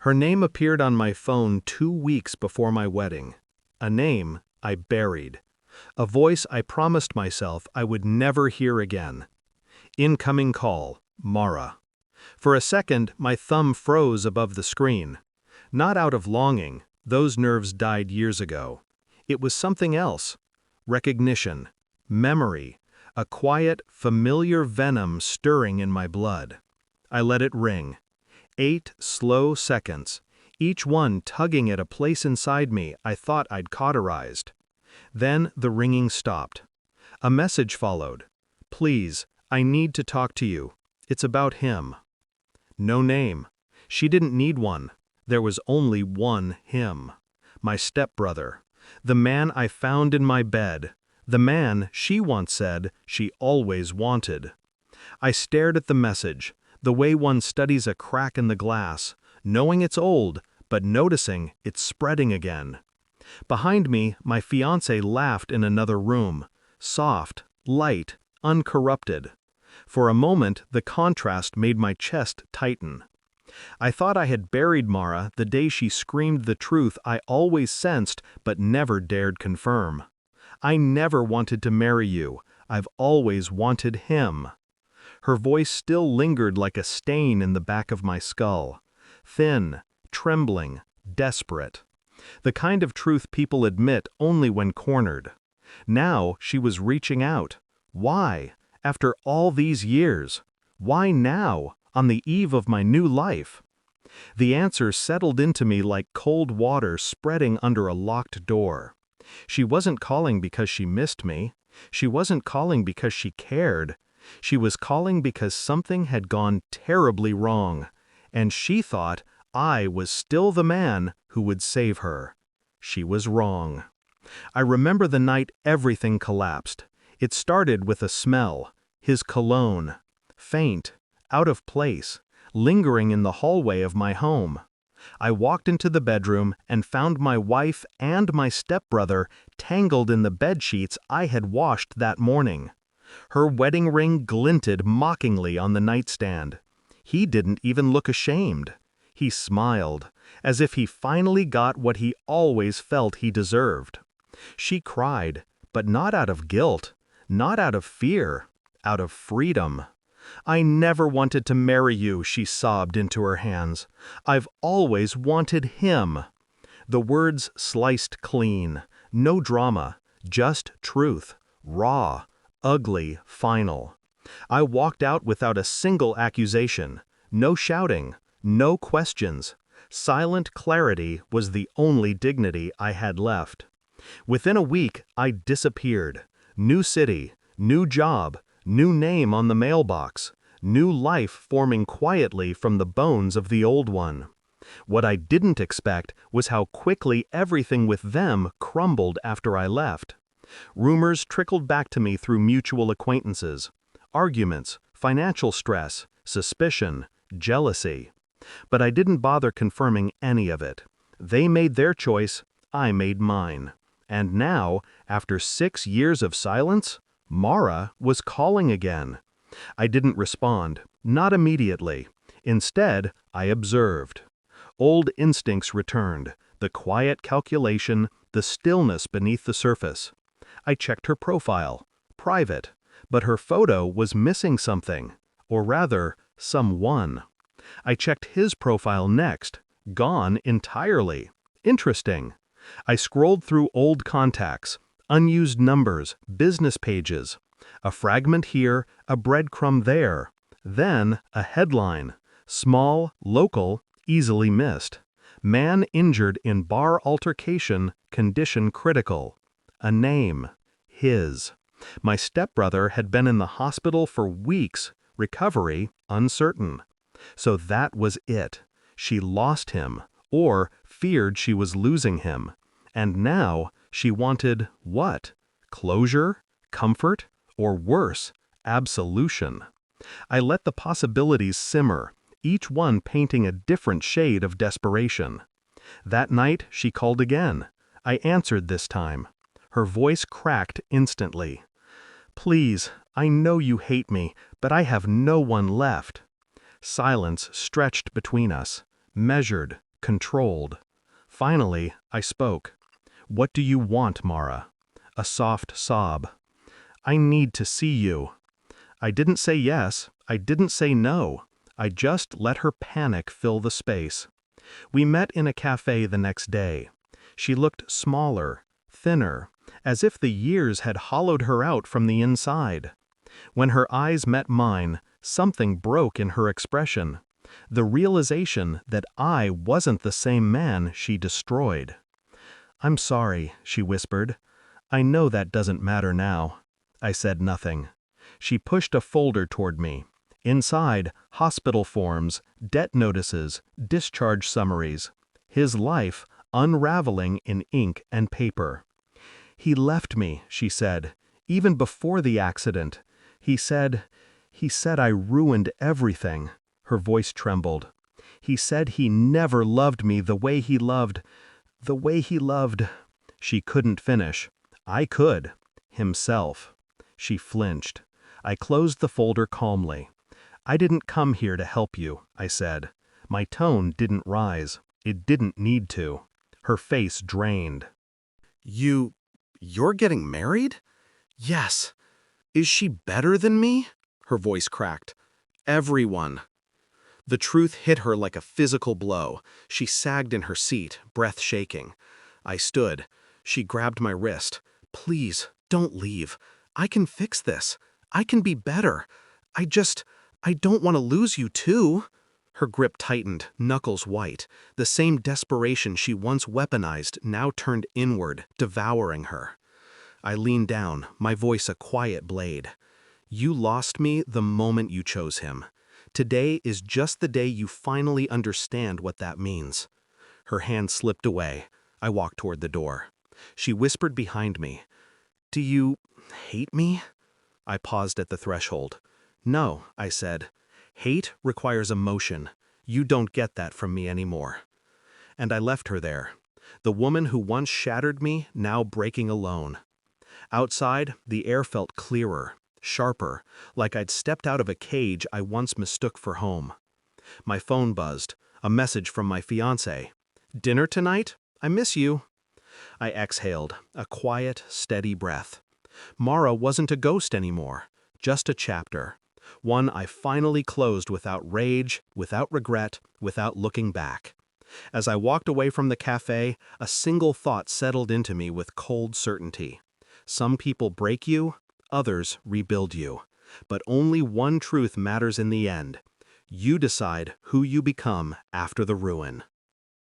Her name appeared on my phone 2 weeks before my wedding. A name I buried. A voice I promised myself I would never hear again. Incoming call, Mara. For a second, my thumb froze above the screen. Not out of longing, those nerves died years ago. It was something else. Recognition, memory, a quiet, familiar venom stirring in my blood. I let it ring. 8 slow seconds, each one tugging at a place inside me I thought I'd cauterized. Then the ringing stopped. A message followed. Please, I need to talk to you. It's about him. No name. She didn't need one. There was only one him. My stepbrother. The man I found in my bed. The man she once said she always wanted. I stared at the message, the way one studies a crack in the glass, knowing it's old, but noticing it's spreading again. Behind me, my fiancé laughed in another room, soft, light, uncorrupted. For a moment, the contrast made my chest tighten. I thought I had buried Mara the day she screamed the truth I always sensed but never dared confirm. I never wanted to marry you. I've always wanted him. Her voice still lingered like a stain in the back of my skull. Thin, trembling, desperate. The kind of truth people admit only when cornered. Now she was reaching out. Why? After all these years? Why now, on the eve of my new life? The answer settled into me like cold water spreading under a locked door. She wasn't calling because she missed me. She wasn't calling because she cared. She was calling because something had gone terribly wrong, and she thought I was still the man who would save her. She was wrong. I remember the night everything collapsed. It started with a smell, his cologne, faint, out of place, lingering in the hallway of my home. I walked into the bedroom and found my wife and my stepbrother tangled in the bedsheets I had washed that morning. Her wedding ring glinted mockingly on the nightstand. He didn't even look ashamed. He smiled, as if he finally got what he always felt he deserved. She cried, but not out of guilt, not out of fear, out of freedom. I never wanted to marry you, she sobbed into her hands. I've always wanted him. The words sliced clean, no drama, just truth, raw, ugly, final. I walked out without a single accusation, no shouting, no questions. Silent clarity was the only dignity I had left. Within a week, I disappeared. New city, new job, new name on the mailbox, new life forming quietly from the bones of the old one. What I didn't expect was how quickly everything with them crumbled after I left. Rumors trickled back to me through mutual acquaintances. Arguments, financial stress, suspicion, jealousy. But I didn't bother confirming any of it. They made their choice, I made mine. And now, after 6 years of silence, Mara was calling again. I didn't respond, not immediately. Instead, I observed. Old instincts returned, the quiet calculation, the stillness beneath the surface. I checked her profile, private, but her photo was missing something, or rather, someone. I checked his profile next, gone entirely. Interesting. I scrolled through old contacts, unused numbers, business pages. A fragment here, a breadcrumb there. Then a headline. Small, local, easily missed. Man injured in bar altercation, condition critical. A name. His. My stepbrother had been in the hospital for weeks, recovery uncertain. So that was it. She lost him, or feared she was losing him. And now she wanted what? Closure? Comfort? Or worse, absolution. I let the possibilities simmer, each one painting a different shade of desperation. That night she called again. I answered this time. Her voice cracked instantly. Please, I know you hate me, but I have no one left. Silence stretched between us, measured, controlled. Finally, I spoke. "What do you want, Mara?" A soft sob. "I need to see you." I didn't say yes, I didn't say no. I just let her panic fill the space. We met in a cafe the next day. She looked smaller, thinner, as if the years had hollowed her out from the inside. When her eyes met mine, something broke in her expression. The realization that I wasn't the same man she destroyed. "I'm sorry," she whispered. "I know that doesn't matter now." I said nothing. She pushed a folder toward me. Inside, hospital forms, debt notices, discharge summaries. His life unraveling in ink and paper. "He left me," she said, "even before the accident. He said I ruined everything." Her voice trembled. "He said he never loved me the way he loved. She couldn't finish. I could. Himself. She flinched. I closed the folder calmly. "I didn't come here to help you," I said. My tone didn't rise. It didn't need to. Her face drained. You're getting married?" "Yes." "Is she better than me?" Her voice cracked. "Everyone." The truth hit her like a physical blow. She sagged in her seat, breath shaking. I stood. She grabbed my wrist. "Please, don't leave. I can fix this. I can be better. I don't want to lose you too." Her grip tightened, knuckles white. The same desperation she once weaponized now turned inward, devouring her. I leaned down, my voice a quiet blade. "You lost me the moment you chose him. Today is just the day you finally understand what that means." Her hand slipped away. I walked toward the door. She whispered behind me, "Do you hate me?" I paused at the threshold. "No," I said. "Hate requires emotion. You don't get that from me anymore." And I left her there. The woman who once shattered me, now breaking alone. Outside, the air felt clearer, sharper, like I'd stepped out of a cage I once mistook for home. My phone buzzed, a message from my fiancé. "Dinner tonight? I miss you." I exhaled, a quiet, steady breath. Mara wasn't a ghost anymore, just a chapter. One I finally closed without rage, without regret, without looking back. As I walked away from the cafe, a single thought settled into me with cold certainty. Some people break you, others rebuild you. But only one truth matters in the end. You decide who you become after the ruin.